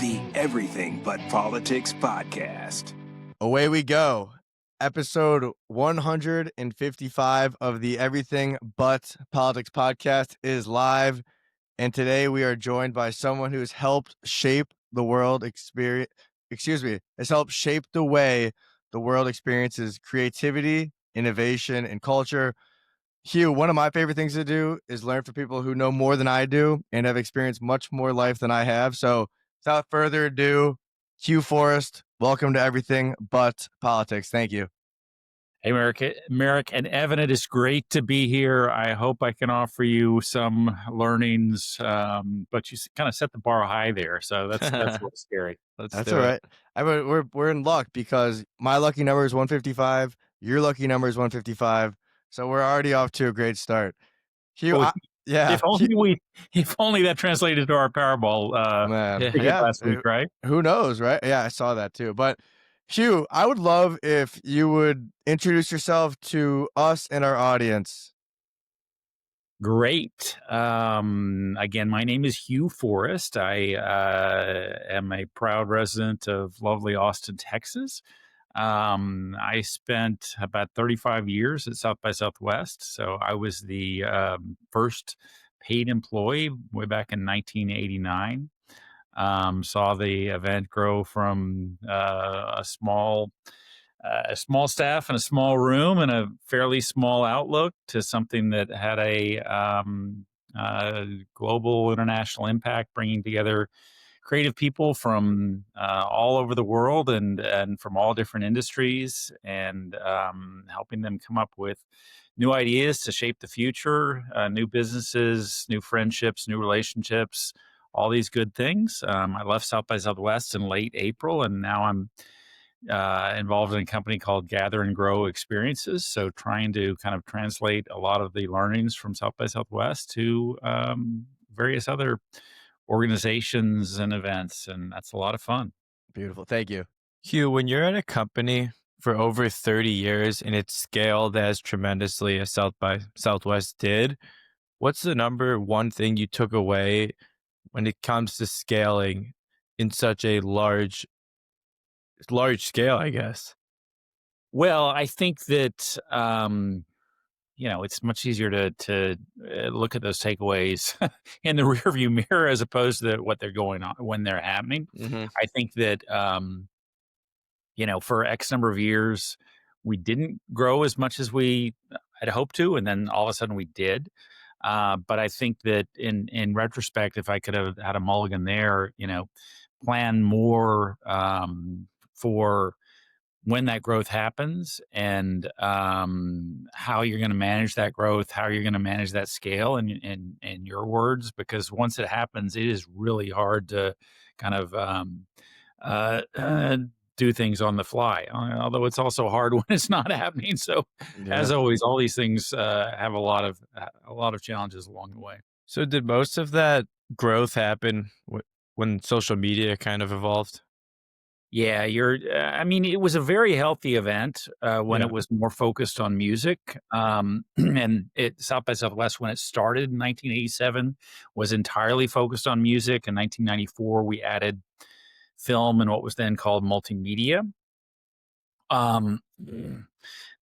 the Everything But Politics podcast. Away we go. Episode 155 of the Everything But Politics podcast is live. And today we are joined by someone who's helped shape the world has helped shape the way the world experiences creativity, innovation, and culture. Hugh, one of my favorite things to do is learn from people who know more than I do and have experienced much more life than I have. So without further ado, Hugh Forrest, welcome to Everything But Politics. Thank you. Hey, Merrick and Evan, it is great to be here. I hope I can offer you some learnings, but you kind of set the bar high there, so that's a little scary. That's all right. I mean, we're in luck because my lucky number is 155. Your lucky number is 155. So we're already off to a great start. Hugh, Well, yeah. If only that translated to our Powerball last week, right? Who knows, right? Yeah, I saw that too. But Hugh, I would love if you would introduce yourself to us and our audience. Great. Again, my name is Hugh Forrest. I am a proud resident of lovely Austin, Texas. I spent about 35 years at South by Southwest. So I was the first paid employee way back in 1989. Saw the event grow from a small staff in a small room and a fairly small outlook to something that had a global international impact, bringing together creative people from all over the world and from all different industries, and helping them come up with new ideas to shape the future, new businesses, new friendships, new relationships, all these good things. I left South by Southwest in late April, and now I'm involved in a company called Gather and Grow Experiences. So trying to kind of translate a lot of the learnings from South by Southwest to various other organizations and events, and that's a lot of fun. Beautiful. Thank you. Hugh, when you're at a company for over 30 years and it's scaled as tremendously as South by Southwest did, what's the number one thing you took away when it comes to scaling in such a large scale, I guess? Well, I think that it's much easier to look at those takeaways in the rearview mirror as opposed to what they're going on when they're happening. Mm-hmm. I think that for X number of years we didn't grow as much as we had hoped to, and then all of a sudden we did. But I think that in retrospect, if I could have had a mulligan there, plan more for when that growth happens, and how you're going to manage that growth, how you're going to manage that scale, in your words, because once it happens, it is really hard to kind of do things on the fly. Although it's also hard when it's not happening. So, as always, all these things have a lot of challenges along the way. So, did most of that growth happen when social media kind of evolved? Yeah, it was a very healthy event when it was more focused on music. And South by Southwest, when it started in 1987, was entirely focused on music. In 1994, we added film and what was then called multimedia.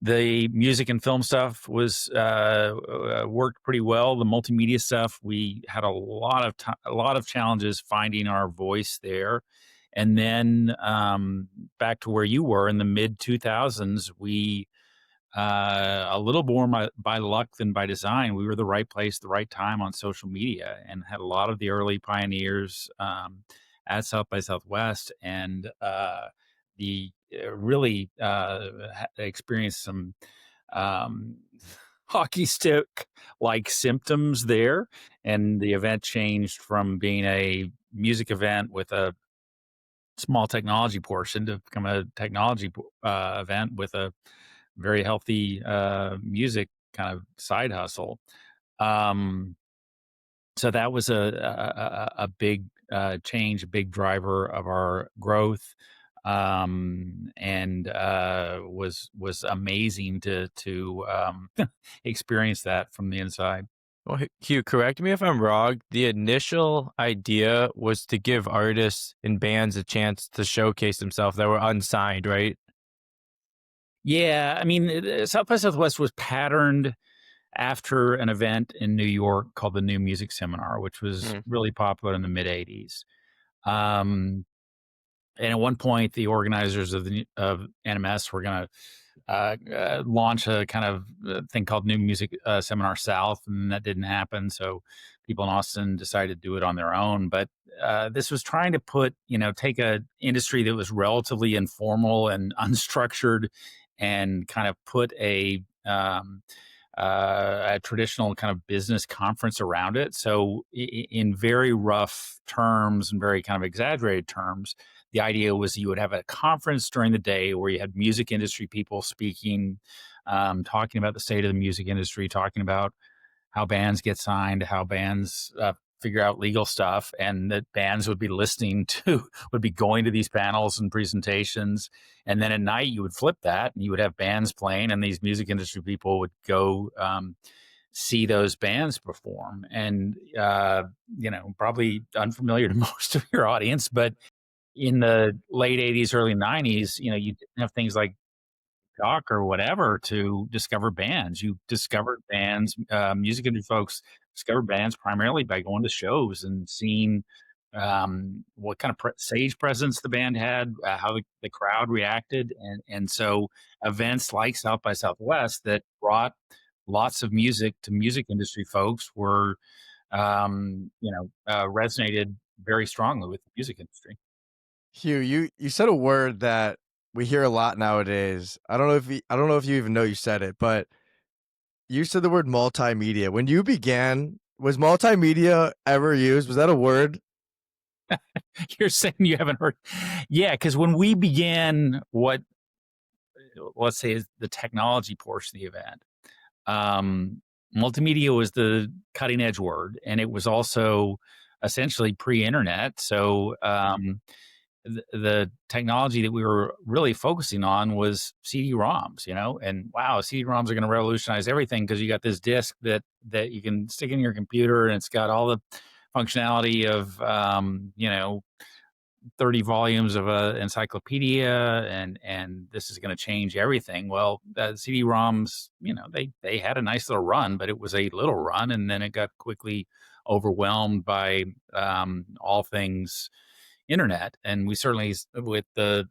The music and film stuff was worked pretty well. The multimedia stuff, we had a lot of challenges finding our voice there. And then back to where you were in the mid 2000s, we a little more by luck than by design, we were the right place, the right time on social media, and had a lot of the early pioneers at South by Southwest, and really experienced some hockey stick like symptoms there, and the event changed from being a music event with a small technology portion to become a technology event with a very healthy music kind of side hustle. So that was a big change, a big driver of our growth, and was amazing to experience that from the inside. Well, Hugh, correct me if I'm wrong. The initial idea was to give artists and bands a chance to showcase themselves that were unsigned, right? Yeah, I mean, South by Southwest was patterned after an event in New York called the New Music Seminar, which was Mm. really popular in the mid '80s. Um, and at one point, the organizers of NMS were going to launch a kind of thing called New Music Seminar South, and that didn't happen. So people in Austin decided to do it on their own. But this was trying to take a industry that was relatively informal and unstructured, and kind of put a traditional kind of business conference around it. So, in very rough terms and very kind of exaggerated terms, the idea was you would have a conference during the day where you had music industry people speaking, talking about the state of the music industry, talking about how bands get signed, how bands figure out legal stuff, and that bands would be listening to, would be going to these panels and presentations. And then at night, you would flip that and you would have bands playing, and these music industry people would go see those bands perform. And, probably unfamiliar to most of your audience, but in the late '80s, early '90s, you didn't have things like Doc or whatever to discover bands. You discovered bands, music industry folks discovered bands primarily by going to shows and seeing what kind of stage presence the band had, how the crowd reacted, and so events like South by Southwest that brought lots of music to music industry folks were resonated very strongly with the music industry. Hugh, you said a word that we hear a lot nowadays. I don't know if you even know you said it, but you said the word multimedia. When you began, was multimedia ever used? Was that a word? You're saying you haven't heard? Yeah, because when we began what, let's say, is the technology portion of the event, multimedia was the cutting edge word, and it was also essentially pre-internet. So the technology that we were really focusing on was CD-ROMs, and wow, CD-ROMs are going to revolutionize everything because you got this disc that you can stick in your computer, and it's got all the functionality of 30 volumes of an encyclopedia, and this is going to change everything. Well, CD-ROMs, they had a nice little run, but it was a little run, and then it got quickly overwhelmed by all things internet. And we certainly, with the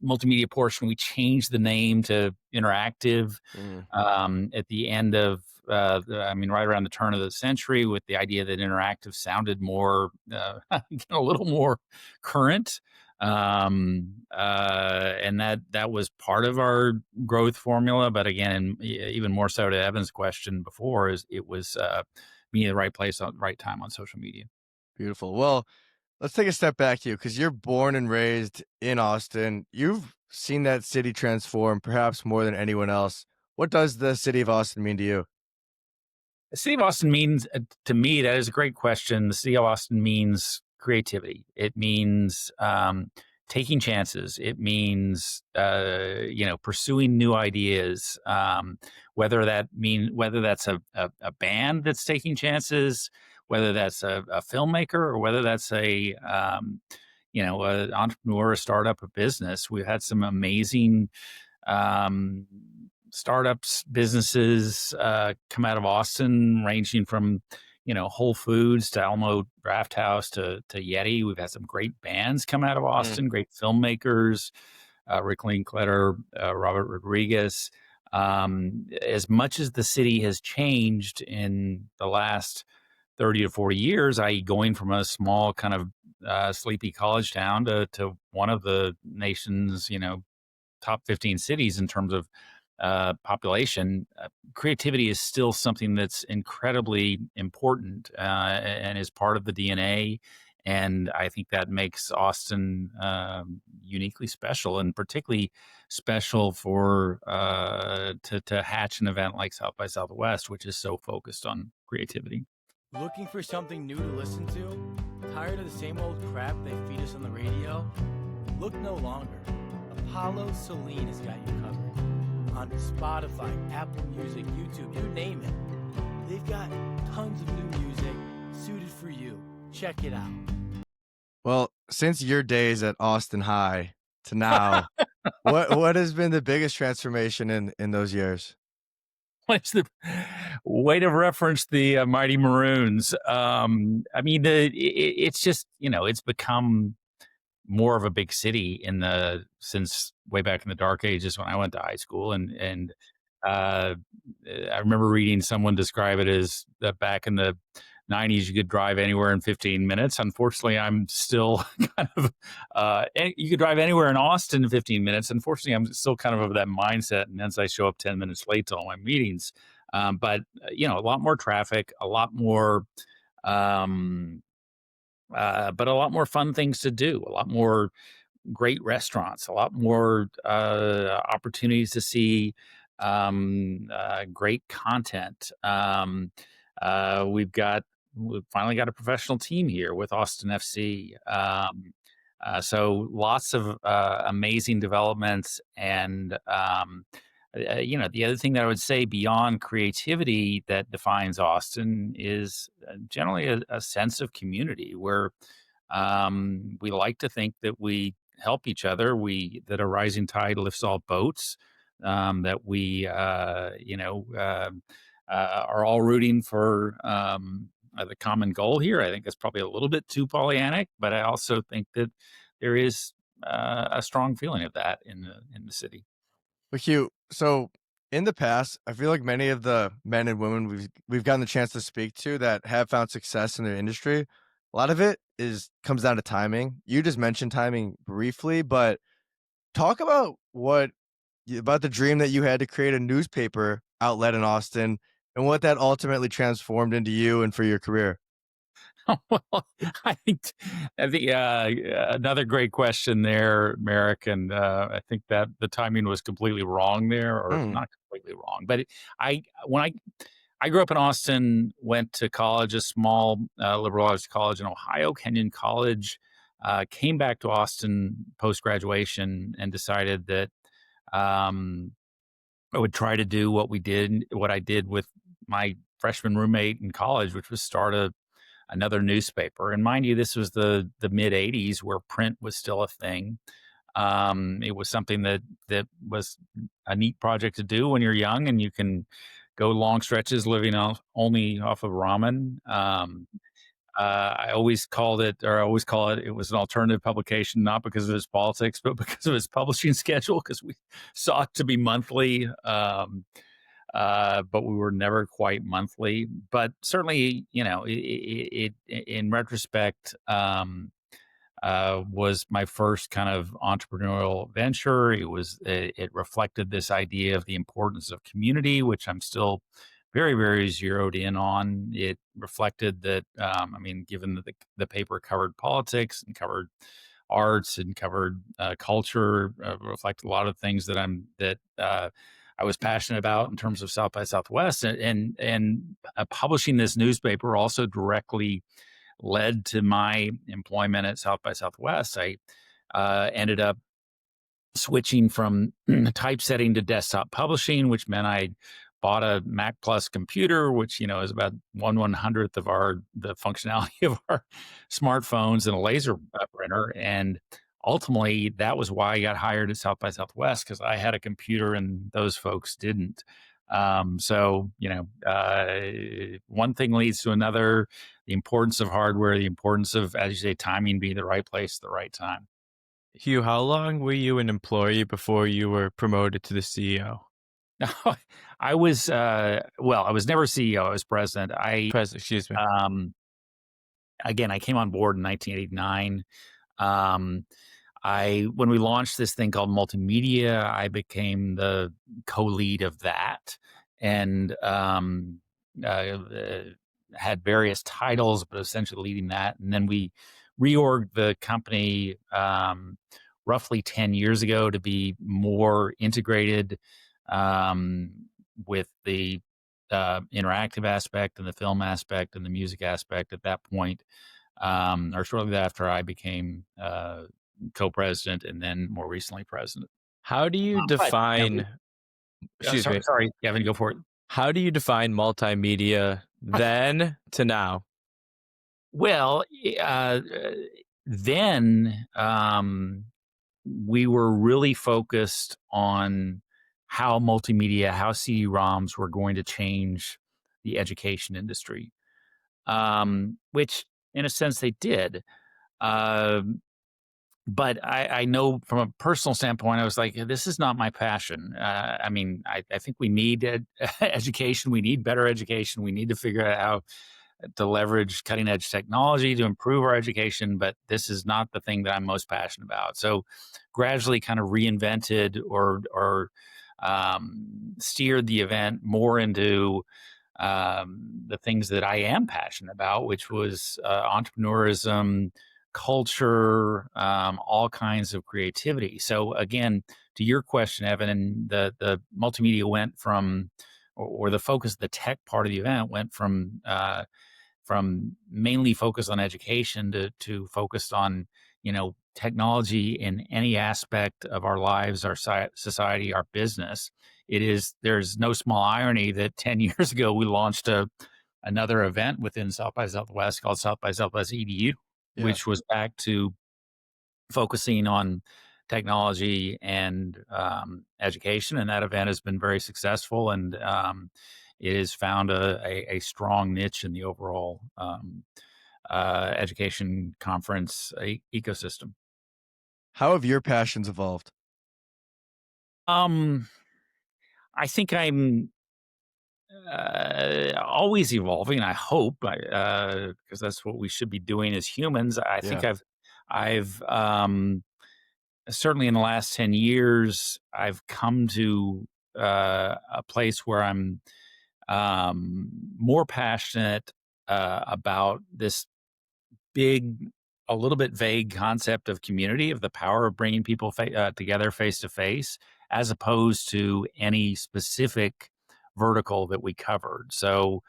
multimedia portion, we changed the name to interactive at the end of right around the turn of the century, with the idea that interactive sounded more a little more current, and that was part of our growth formula. But again, even more so to Evan's question before, is it was being in the right place at the right time on social media. Beautiful. Well, let's take a step back here because you're born and raised in Austin. You've seen that city transform perhaps more than anyone else. What does the city of Austin mean to you? The city of Austin means, to me, that is a great question. The city of Austin means creativity. It means taking chances. It means pursuing new ideas. Whether that's a band that's taking chances, whether that's a filmmaker, or whether that's an entrepreneur, a startup, a business. We've had some amazing startups, businesses come out of Austin, ranging from Whole Foods to Alamo Draft House to Yeti. We've had some great bands come out of Austin, great filmmakers, Rick Linklater, Robert Rodriguez. As much as the city has changed in the last 30 to 40 years, i.e. going from a small kind of sleepy college town to one of the nation's, top 15 cities in terms of population, creativity is still something that's incredibly important and is part of the DNA. And I think that makes Austin uniquely special, and particularly special for to hatch an event like South by Southwest, which is so focused on creativity. Looking for something new to listen to? Tired of the same old crap they feed us on the radio? Look no longer. Apollo Celine has got you covered. On Spotify, Apple Music, YouTube, you name it. They've got tons of new music suited for you. Check it out. Well, since your days at Austin High to now, what has been the biggest transformation in those years? What's the way to reference the Mighty Maroons? I mean, it's just, it's become more of a big city since way back in the dark ages when I went to high school, and uh, I remember reading someone describe it as that back in the 90s you could drive anywhere in 15 minutes. Unfortunately, I'm still kind of you could drive anywhere in Austin in 15 minutes. Unfortunately, I'm still kind of that mindset, and hence I show up 10 minutes late to all my meetings. But a lot more traffic, a lot more. Um, but a lot more fun things to do, a lot more great restaurants, a lot more opportunities to see great content. We've finally got a professional team here with Austin FC. So lots of amazing developments. And, the other thing that I would say beyond creativity that defines Austin is generally a sense of community where we like to think that we help each other. That a rising tide lifts all boats. That we, are all rooting for the common goal here. I think that's probably a little bit too Pollyannic, but I also think that there is a strong feeling of that in the city. Well, Hugh, so in the past, I feel like many of the men and women we've gotten the chance to speak to that have found success in their industry, a lot of it comes down to timing. You just mentioned timing briefly, but talk about about the dream that you had to create a newspaper outlet in Austin and what that ultimately transformed into you and for your career. Well, I think another great question there, Merrick, and I think that the timing was completely wrong there, or Mm. not completely wrong. But when I grew up in Austin, went to college, a small liberal arts college in Ohio, Kenyon College, came back to Austin post graduation, and decided that um, I would try to do what I did with my freshman roommate in college, which was start another newspaper. And mind you, this was the mid '80s where print was still a thing. It was something that was a neat project to do when you're young and you can go long stretches living only off of ramen. I always called it, or I always call it, it was an alternative publication, not because of its politics, but because of its publishing schedule, because we sought to be monthly. But we were never quite monthly. But certainly, it in retrospect, was my first kind of entrepreneurial venture. It reflected this idea of the importance of community, which I'm still very, very zeroed in on. It reflected that, given that the paper covered politics and covered arts and covered culture, reflected a lot of things that I was passionate about in terms of South by Southwest, and publishing this newspaper also directly led to my employment at South by Southwest. I ended up switching from typesetting to desktop publishing, which meant I bought a Mac Plus computer, which is about 1/100th of the functionality of our smartphones, and a laser printer. And ultimately, that was why I got hired at South by Southwest, because I had a computer and those folks didn't. So one thing leads to another. The importance of hardware, the importance of, as you say, timing, being the right place at the right time. Hugh, how long were you an employee before you were promoted to the CEO? I was I was never CEO. I was president. Excuse me. Again, I came on board in 1989. When we launched this thing called Multimedia, I became the co-lead of that, and had various titles, but essentially leading that. And then we reorged the company roughly 10 years ago to be more integrated with the interactive aspect and the film aspect and the music aspect at that point, or shortly after I became co-president and then more recently president. How do you define? Excuse me. Sorry, Kevin, go for it. How do you define multimedia then to now? Well, then we were really focused on how CD-ROMs were going to change the education industry, which in a sense they did. Um, but I know from a personal standpoint, I was like, this is not my passion. I mean, I think we need education. We need better education. We need to figure out how to leverage cutting edge technology to improve our education, but this is not the thing that I'm most passionate about. So gradually kind of reinvented or steered the event more into the things that I am passionate about, which was entrepreneurism, culture, all kinds of creativity. So again, to your question, Evan, and the multimedia went from, or the focus of the tech part of the event went from mainly focused on education to focused on, technology in any aspect of our lives, our society, our business. There's no small irony that 10 years ago we launched another event within South by Southwest called South by Southwest EDU, Yeah. which was back to focusing on technology and education. And that event has been very successful, and it has found a strong niche in the overall education conference ecosystem. How have your passions evolved? I think I'm always evolving. I hope, because that's what we should be doing as humans. I think Yeah. I've certainly in the last 10 years, I've come to a place where I'm more passionate about this big, a little bit vague concept of community, of the power of bringing people together face to face, as opposed to any specific vertical that we covered. So,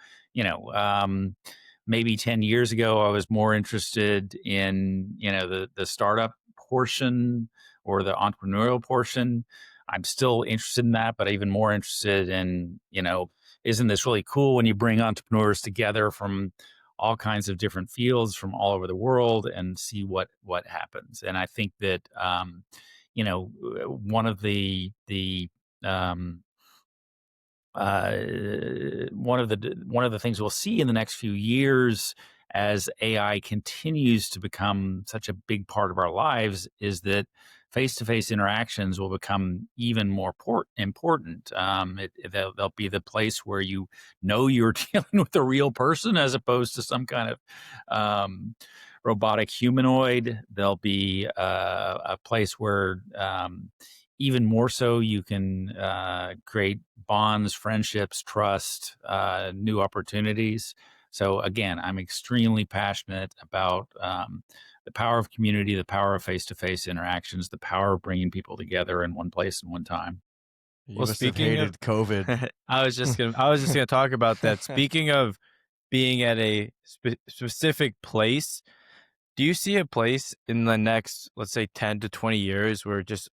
maybe 10 years ago, I was more interested in, the startup portion or the entrepreneurial portion. I'm still interested in that, but even more interested in, isn't this really cool when you bring entrepreneurs together from all kinds of different fields from all over the world and see what happens. And I think that one of um, one of the things we'll see in the next few years as AI continues to become such a big part of our lives is that face-to-face interactions will become even more important. They'll be the place where you're dealing with a real person as opposed to some kind of robotic humanoid. There'll be a place where even more so you can create bonds, friendships, trust, new opportunities. So again, I'm extremely passionate about the power of community, the power of face-to-face interactions, the power of bringing people together in one place and one time. You Well, must have speaking of hated COVID. I was just gonna talk about that. Speaking of being at a specific place, do you see a place in the next, let's say, 10 to 20 years where just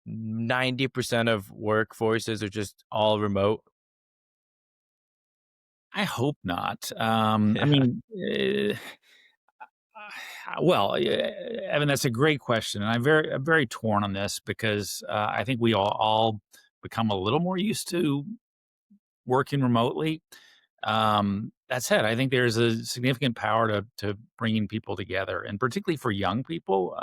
90% of workforces are just all remote? I hope not. I Yeah. mean, well, Evan, that's a great question, and I'm very torn on this because I think we all become a little more used to working remotely. That said, I think there's a significant power to bringing people together, and particularly for young people.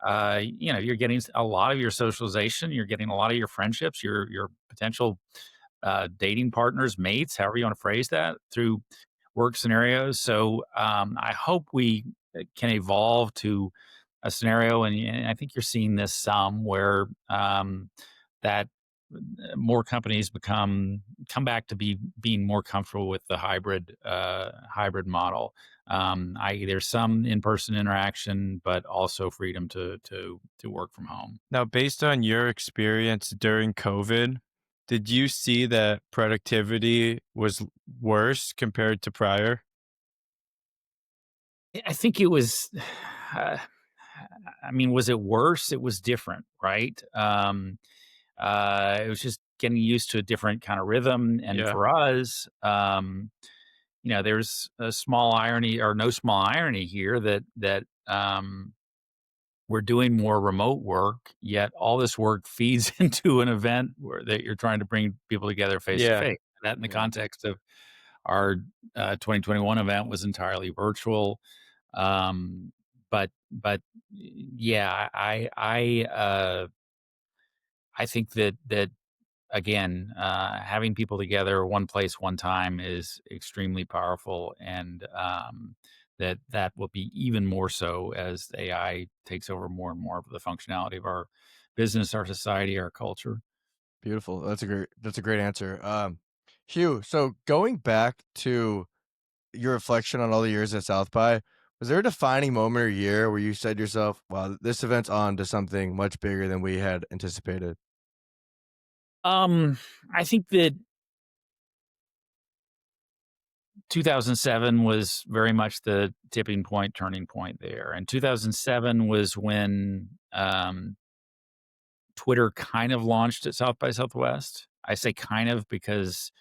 You're getting a lot of your socialization, you're getting a lot of your friendships, your potential dating partners, mates, however you want to phrase that, through work scenarios. So I hope we can evolve to a scenario, and I think you're seeing this some where that more companies come back to being more comfortable with the hybrid model. There's some in-person interaction, but also freedom to work from home. Now, based on your experience during COVID, did you see that productivity was worse compared to prior? I think it was. Uh, I mean, was it worse? It was different, right? It was just getting used to a different kind of rhythm. And Yeah. for us, there's a small irony or no small irony here that we're doing more remote work, yet all this work feeds into an event that you're trying to bring people together face to Yeah. face. That in the Yeah. context of our 2021 event was entirely virtual. Um, but yeah, I think that again, having people together one place, one time is extremely powerful, and that will be even more so as AI takes over more and more of the functionality of our business, our society, our culture. Beautiful. That's a great answer. Hugh, so going back to your reflection on all the years at South by, was there a defining moment or year where you said to yourself, wow, this event's on to something much bigger than we had anticipated? I think that 2007 was very much the tipping point, turning point there. And 2007 was when Twitter kind of launched at South by Southwest. I say kind of because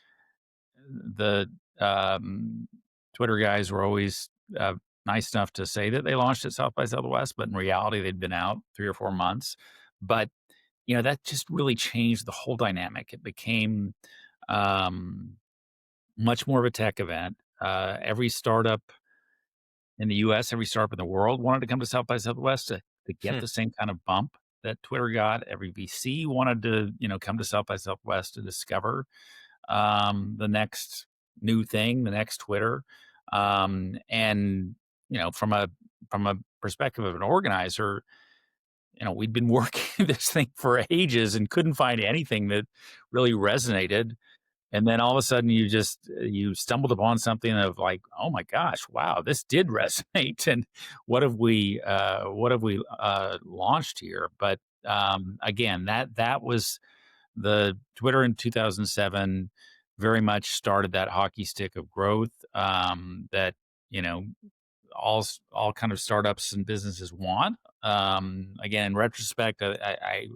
the Twitter guys were always nice enough to say that they launched at South by Southwest, but in reality, they'd been out 3 or 4 months. But that just really changed the whole dynamic. It became um, much more of a tech event. Every startup in the U.S., every startup in the world wanted to come to South by Southwest to get the same kind of bump that Twitter got. Every VC wanted to come to South by Southwest to discover the next new thing, the next Twitter. And from a perspective of an organizer, we'd been working this thing for ages and couldn't find anything that really resonated. And then all of a sudden you stumbled upon something of like, oh my gosh, wow, this did resonate. And what have we launched here? But again, that was the Twitter in 2007 very much started that hockey stick of growth that you know all kind of startups and businesses want. Again, in retrospect, I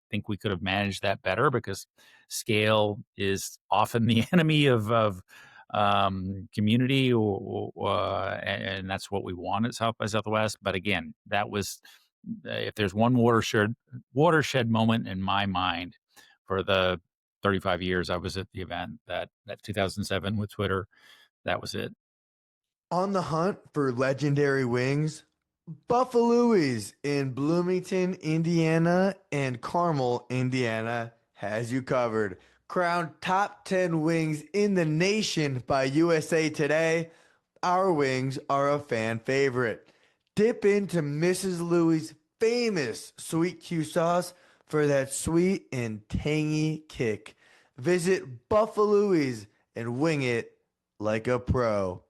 think we could have managed that better because scale is often the enemy of community, and that's what we want at South by Southwest. But again, that was if there's one watershed moment in my mind for the 35 years I was at the event, that 2007 with Twitter, that was it. On the hunt for legendary wings, Buffalo's in Bloomington, Indiana, and Carmel, Indiana has you covered. Crowned top 10 wings in the nation by USA Today, our wings are a fan favorite. Dip into Mrs. Louie's famous sweet Q sauce for that sweet and tangy kick. Visit Buffalo's and wing it like a pro.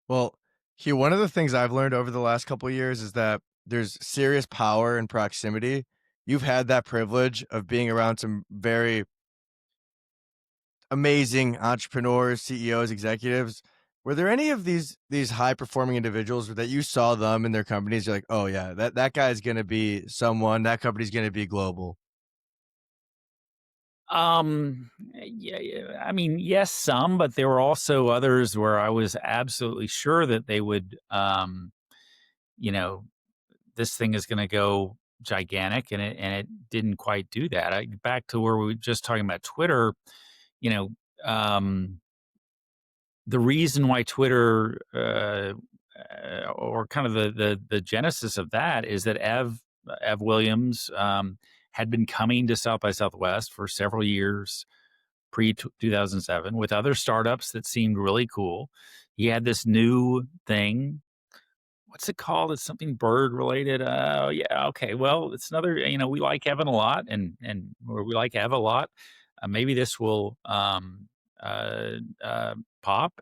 Well, Hugh, one of the things I've learned over the last couple of years is that there's serious power in proximity. You've had that privilege of being around some very amazing entrepreneurs, CEOs, executives. Were there any of these high performing individuals that you saw them in their companies? You're like, oh yeah, that guy's gonna be someone. That company's gonna be global. Yeah, I mean, yes, some, but there were also others where I was absolutely sure that they would, you know, this thing is going to go gigantic, and it didn't quite do that. Back to where we were just talking about Twitter, you know, the reason why Twitter, or kind of the genesis of that is that Ev Williams, had been coming to South by Southwest for several years pre 2007 with other startups that seemed really cool. He had this new thing. What's it called? It's something bird related. Yeah, okay. Well, it's another. We like Evan a lot, and or we like Ev a lot. Maybe this will pop.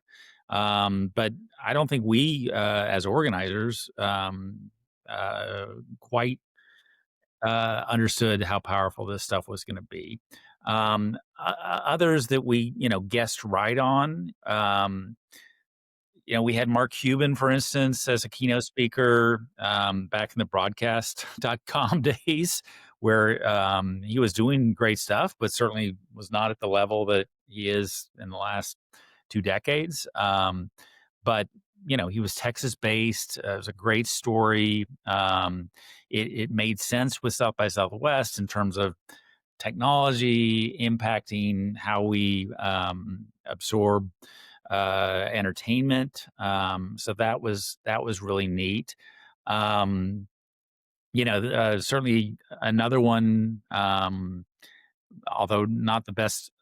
But I don't think we, as organizers, quite understood how powerful this stuff was going to be. Others that we, guessed right on. We had Mark Cuban, for instance, as a keynote speaker back in the broadcast.com days where he was doing great stuff, but certainly was not at the level that he is in the last 2 decades. But he was Texas based. It was a great story. It made sense with South by Southwest in terms of technology impacting how we absorb entertainment. So that was really neat. Certainly another one, although not the best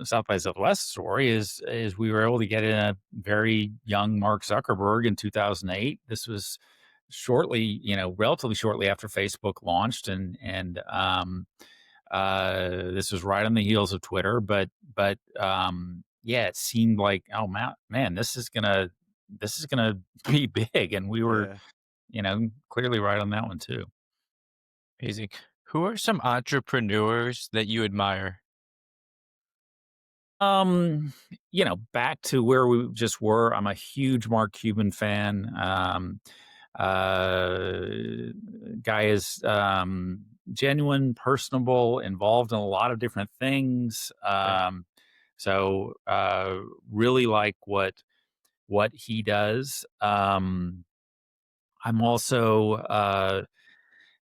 South by Southwest story, is we were able to get in a very young Mark Zuckerberg in 2008. This was relatively shortly after Facebook launched, and this was right on the heels of Twitter. But yeah, it seemed like, oh man, this is gonna be big, and we were clearly right on that one too. Amazing. Who are some entrepreneurs that you admire? Back to where we just were. I'm a huge Mark Cuban fan. Guy is genuine, personable, involved in a lot of different things. So really like what he does. I'm also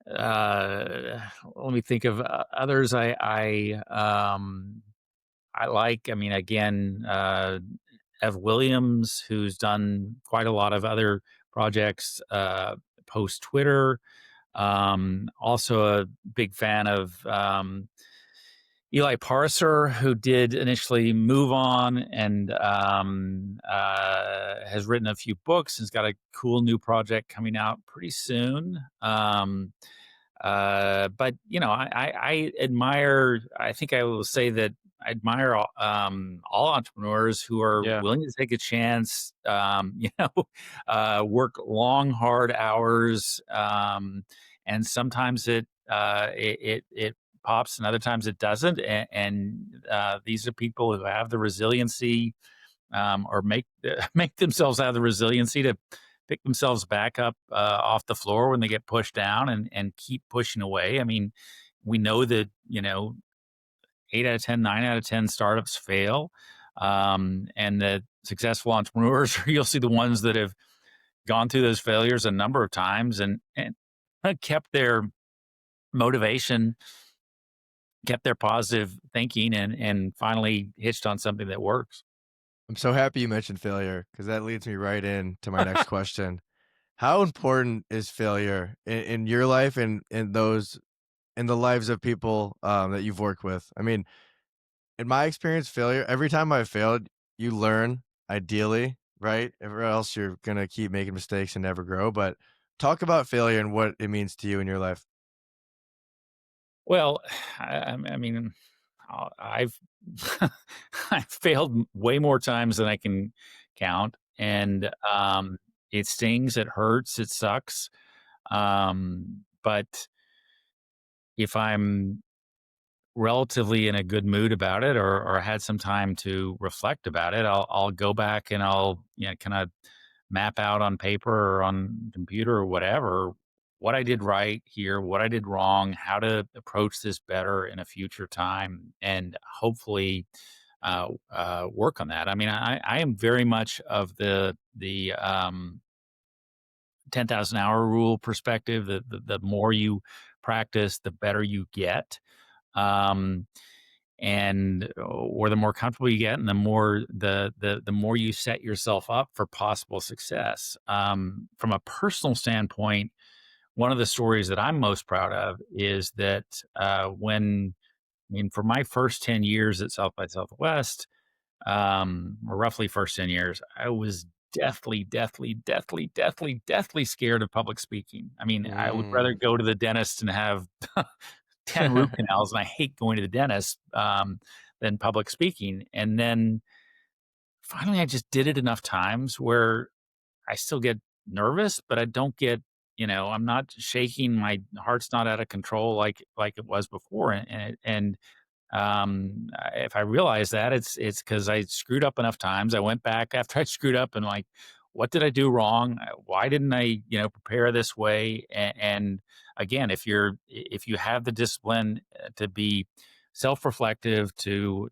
let me think of others. I like. I mean, again, Ev Williams, who's done quite a lot of other projects post Twitter. Also a big fan of Eli Parser, who did initially Move On and has written a few books and's got a cool new project coming out pretty soon. But I admire. I think I will say that I admire all entrepreneurs who are Yeah. willing to take a chance. Work long, hard hours, and sometimes it pops, and other times it doesn't. And these are people who have the resiliency, or make make themselves have the resiliency to pick themselves back up off the floor when they get pushed down, and keep pushing away. I mean, we know that 8 out of 10, 9 out of 10 startups fail, and the successful entrepreneurs you'll see the ones that have gone through those failures a number of times and kept their motivation, kept their positive thinking, and finally hitched on something that works. I'm so happy you mentioned failure because that leads me right into my next question. How important is failure in your life and in the lives of people that you've worked with? I mean, in my experience, failure, every time I've failed, you learn, ideally, right? Or else you're gonna keep making mistakes and never grow. But talk about failure and what it means to you in your life. Well, I mean, I've I've failed way more times than I can count, and it stings, it hurts, it sucks. But if I'm relatively in a good mood about it, or had some time to reflect about it, I'll go back and I'll kind of map out on paper or on computer or whatever what I did right here, what I did wrong, how to approach this better in a future time, and hopefully work on that. I mean, I am very much of the 10,000 hour rule perspective. The more you practice, the better you get. Um, or the more comfortable you get, and the more you set yourself up for possible success. From a personal standpoint, one of the stories that I'm most proud of is that for my first 10 years at South by Southwest, or roughly first 10 years, I was deathly scared of public speaking. I mean, I would rather go to the dentist and have 10 root canals, and I hate going to the dentist, than public speaking. And then finally, I just did it enough times where I still get nervous, but I don't get, I'm not shaking. My heart's not out of control like it was before. If I realize that, it's because I screwed up enough times. I went back after I screwed up and like, what did I do wrong? Why didn't I, prepare this way? And again, if you have the discipline to be self-reflective, to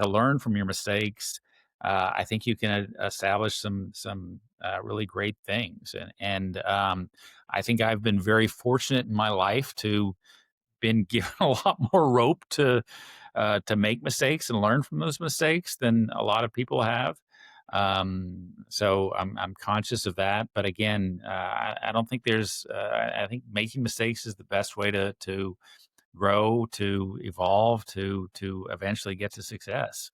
learn from your mistakes, I think you can establish some really great things. And I think I've been very fortunate in my life to been given a lot more rope to make mistakes and learn from those mistakes than a lot of people have. So I'm conscious of that, but again, I don't think there's. I think making mistakes is the best way to grow, to evolve, to eventually get to success.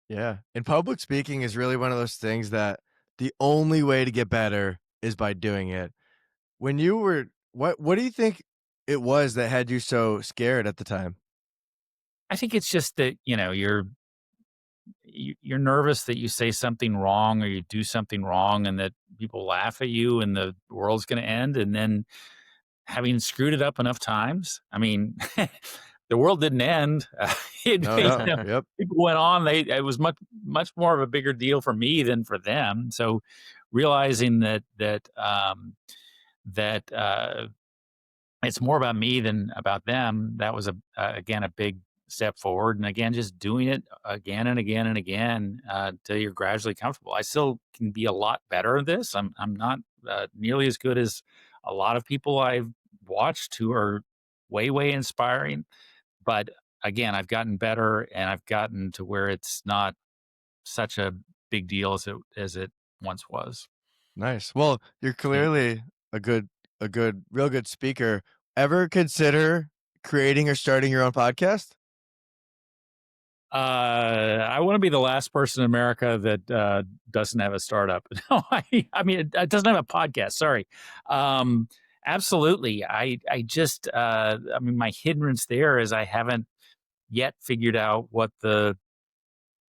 Yeah. And public speaking is really one of those things that the only way to get better is by doing it. When you were what do you think it was that had you so scared at the time? I think it's just that you're nervous that you say something wrong or you do something wrong and that people laugh at you and the world's going to end. And then having screwed it up enough times, I mean, the world didn't end. No, no. Yep. People went on. It was much more of a bigger deal for me than for them. So realizing that it's more about me than about them. That was again a big step forward, and again just doing it again and again and again till you're gradually comfortable. I still can be a lot better at this. I'm not nearly as good as a lot of people I've watched who are way inspiring, but again I've gotten better and I've gotten to where it's not such a big deal as it once was. Nice. Well, you're clearly real good speaker. Ever consider creating or starting your own podcast? I want to be the last person in America that doesn't have a startup. No, I mean, it doesn't have a podcast. Sorry. Absolutely. I just, I mean, my hindrance there is I haven't yet figured out what the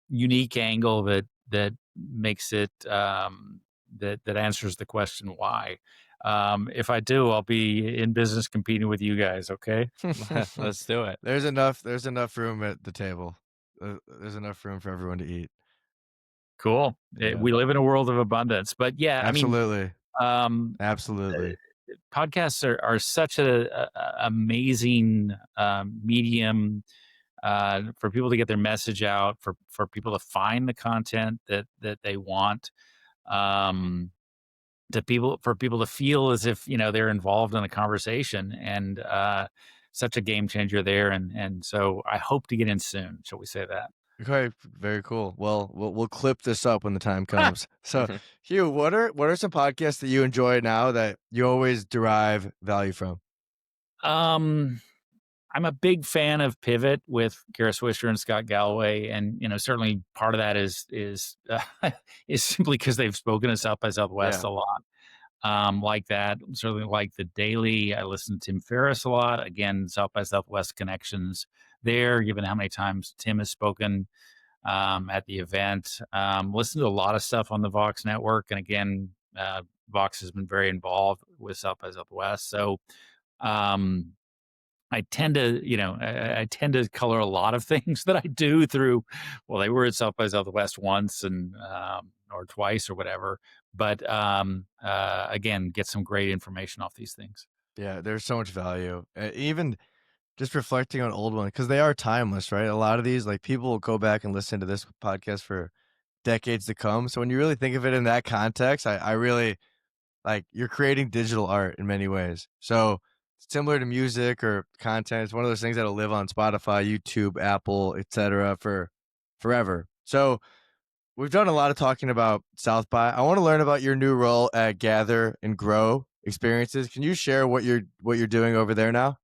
unique angle that makes it, that answers the question why. If I do, I'll be in business competing with you guys. Okay. Let's do it. There's enough room at the table. There's enough room for everyone to eat. Cool. Yeah. We live in a world of abundance, but yeah, Absolutely. I mean, Absolutely. podcasts are such a amazing medium for people to get their message out, for people to find the content that they want, for people to feel as if they're involved in a conversation, and such a game changer there. And so I hope to get in soon. Shall we say that? Okay, very cool. Well, we'll clip this up when the time comes. So, Hugh, what are some podcasts that you enjoy now that you always derive value from? I'm a big fan of Pivot with Kara Swisher and Scott Galloway, and certainly part of that is is simply because they've spoken at South by Southwest Yeah. a lot. Like that, certainly like the Daily. I listen to Tim Ferriss a lot. Again, South by Southwest connections there, given how many times Tim has spoken at the event. Listen to a lot of stuff on the Vox network, and again, Vox has been very involved with South by Southwest. So um, I tend to, I tend to color a lot of things that I do through. Well, they were at South by Southwest once and or twice or whatever, but again, get some great information off these things. Yeah, there's so much value. Even just reflecting on old ones, because they are timeless, right? A lot of these, like, people will go back and listen to this podcast for decades to come. So when you really think of it in that context, I really like you're creating digital art in many ways. So similar to music or content, it's one of those things that'll live on Spotify, YouTube, Apple, etc. for forever. So we've done a lot of talking about South by. I want to learn about your new role at Gather and Grow Experiences. Can you share what you're doing over there now?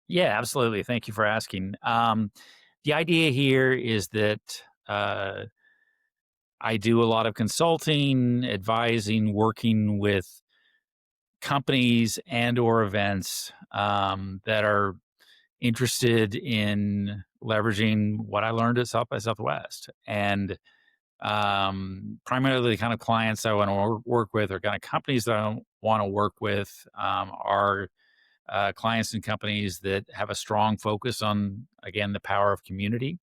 Yeah, absolutely. Thank you for asking. The idea here is that I do a lot of consulting, advising, working with companies and or events that are interested in leveraging what I learned at South by Southwest. And primarily the kind of clients I want to work with, or kind of companies that I want to work with, are clients and companies that have a strong focus on, again, the power of community.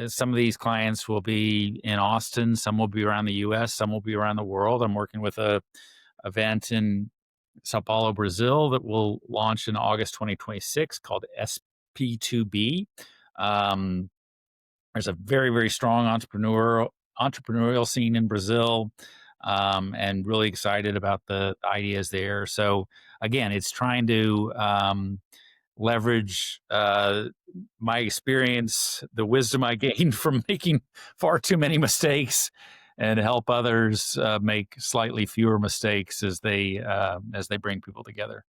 some of these clients will be in Austin, some will be around the U.S., some will be around the world. I'm working with a event in Sao Paulo, Brazil, that will launch in August 2026 called SP2B. There's a very, very strong entrepreneurial scene in Brazil, and really excited about the ideas there. So again, it's trying to leverage my experience, the wisdom I gained from making far too many mistakes, and help others make slightly fewer mistakes as they bring people together.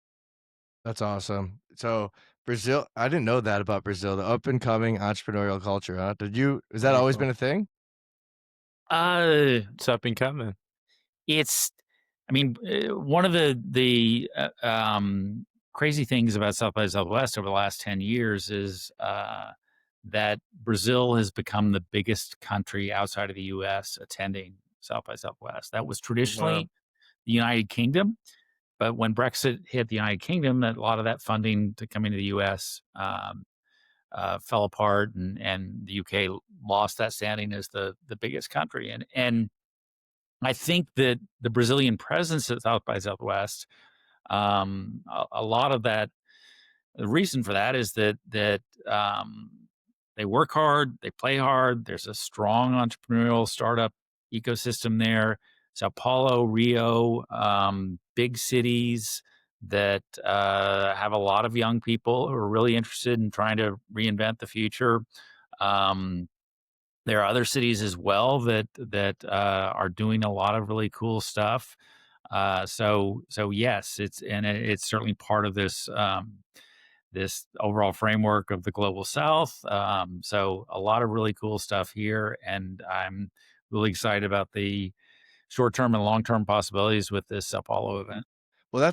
That's awesome. So Brazil, I didn't know that about Brazil, the up and coming entrepreneurial culture. Huh? Has that Very always cool. been a thing? It's up and coming. It's, I mean, one of the crazy things about South by Southwest over the last 10 years is that Brazil has become the biggest country outside of the U.S. attending South by Southwest. That was Wow. traditionally the United Kingdom, but when Brexit hit the United Kingdom, that a lot of that funding to come into the U.S. Fell apart, and the UK lost that standing as the biggest country. And I think that the Brazilian presence at South by Southwest, a lot of that, the reason for that is that they work hard, they play hard. There's a strong entrepreneurial startup ecosystem there. Sao Paulo, Rio, big cities that have a lot of young people who are really interested in trying to reinvent the future. There are other cities as well that are doing a lot of really cool stuff. So yes, it's certainly part of this overall framework of the global South. So a lot of really cool stuff here, and I'm really excited about the short-term and long-term possibilities with this Sao Paulo event. Well,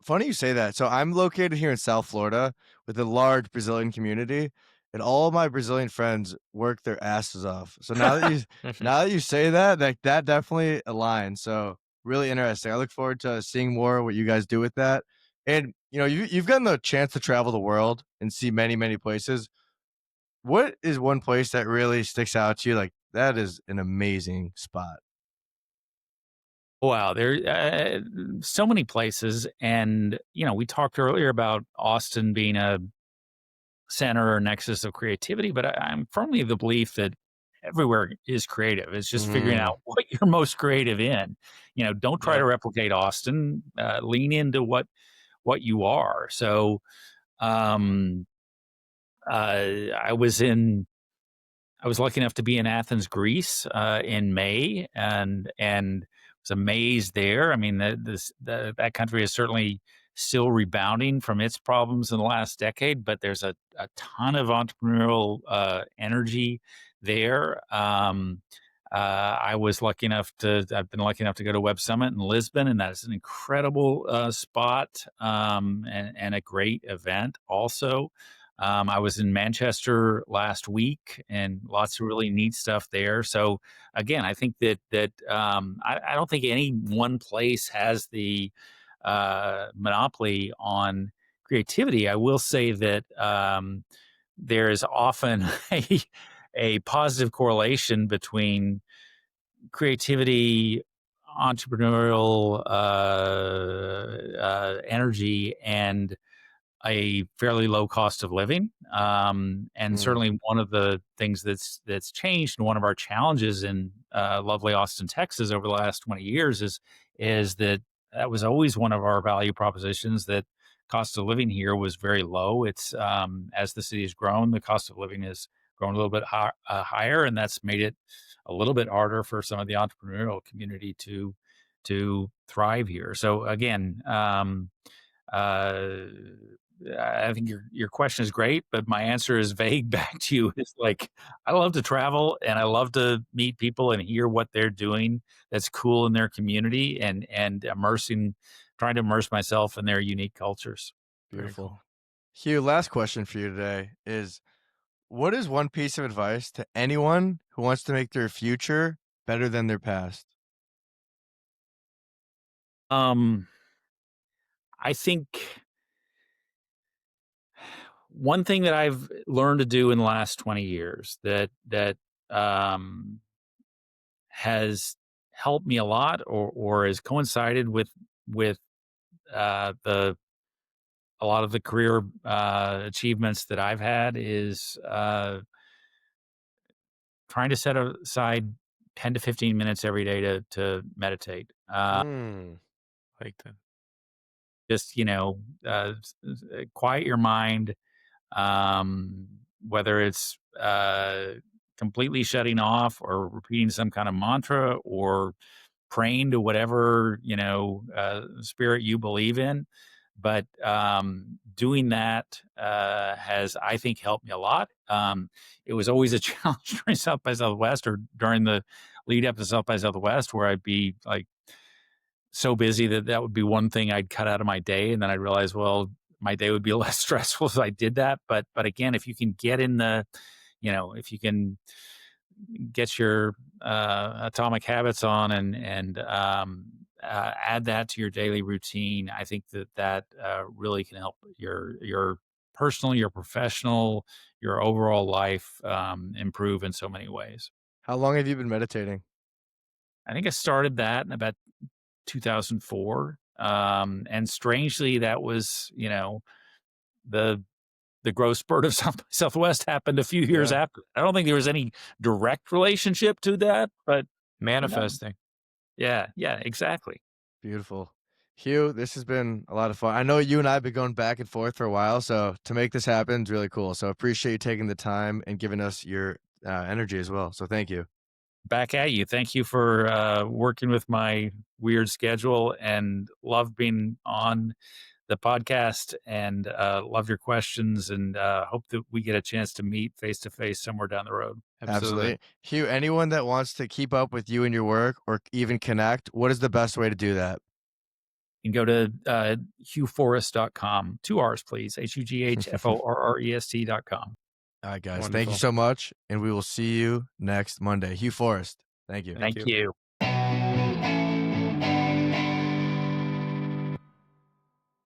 funny you say that. So I'm located here in South Florida with a large Brazilian community, and all of my Brazilian friends work their asses off. So now that you say that, that definitely aligns. So really interesting. I look forward to seeing more what you guys do with that. And you've gotten the chance to travel the world and see many, many places. What is one place that really sticks out to you? Like that is an amazing spot. Wow, there so many places, and we talked earlier about Austin being a center or nexus of creativity, but I'm firmly of the belief that everywhere is creative. It's just figuring out what you're most creative in. Don't try to replicate Austin. Lean into what you are. So, I was lucky enough to be in Athens, Greece, in May, and was amazed there. I mean, that country is certainly still rebounding from its problems in the last decade, but there's a ton of entrepreneurial energy there. I've been lucky enough to go to Web Summit in Lisbon, and that is an incredible spot, and a great event also. I was in Manchester last week, and lots of really neat stuff there. So again, I think that I don't think any one place has the monopoly on creativity. I will say that there is often a positive correlation between creativity, entrepreneurial energy, and a fairly low cost of living. And certainly one of the things that's changed, and one of our challenges in lovely Austin, Texas over the last 20 years is that was always one of our value propositions, that cost of living here was very low. It's as the city has grown, the cost of living has grown a little bit higher, and that's made it a little bit harder for some of the entrepreneurial community to thrive here. So again, uh, I think your question is great, but my answer is vague back to you. It's like, I love to travel, and I love to meet people and hear what they're doing that's cool in their community, and trying to immerse myself in their unique cultures. Beautiful. cool. Hugh, last question for you today is, what is one piece of advice to anyone who wants to make their future better than their past? I think one thing that I've learned to do in the last 20 years that has helped me a lot, or has coincided with the a lot of the career achievements that I've had, is trying to set aside 10 to 15 minutes every day to meditate. Like that. Just, quiet your mind, whether it's completely shutting off or repeating some kind of mantra or praying to whatever, spirit you believe in. But doing that has, I think, helped me a lot. It was always a challenge during South by Southwest, or during the lead up to South by Southwest, where I'd be like so busy that would be one thing I'd cut out of my day. And then I'd realize, well, my day would be less stressful if I did that. But again, if you can get in if you can get your atomic habits on and add that to your daily routine, I think that really can help your personal, your professional, your overall life improve in so many ways. How long have you been meditating? I think I started that in about 2004. And strangely, that was, the growth spurt of Southwest happened a few years after. I don't think there was any direct relationship to that, but Manifesting. yeah, exactly. Beautiful. Hugh, this has been a lot of fun. I know you and I have been going back and forth for a while, so to make this happen is really cool. So appreciate you taking the time and giving us your energy as well. So thank you. Back at you. Thank you for working with my weird schedule, and love being on the podcast, and love your questions, and hope that we get a chance to meet face to face somewhere down the road. Absolutely. Hugh, anyone that wants to keep up with you and your work, or even connect, what is the best way to do that? You can go to HughForrest.com. 2 R's, please. HughForrest.com. All right, guys. Wonderful. Thank you so much, and we will see you next Monday. Hugh Forrest, thank you. Thank you.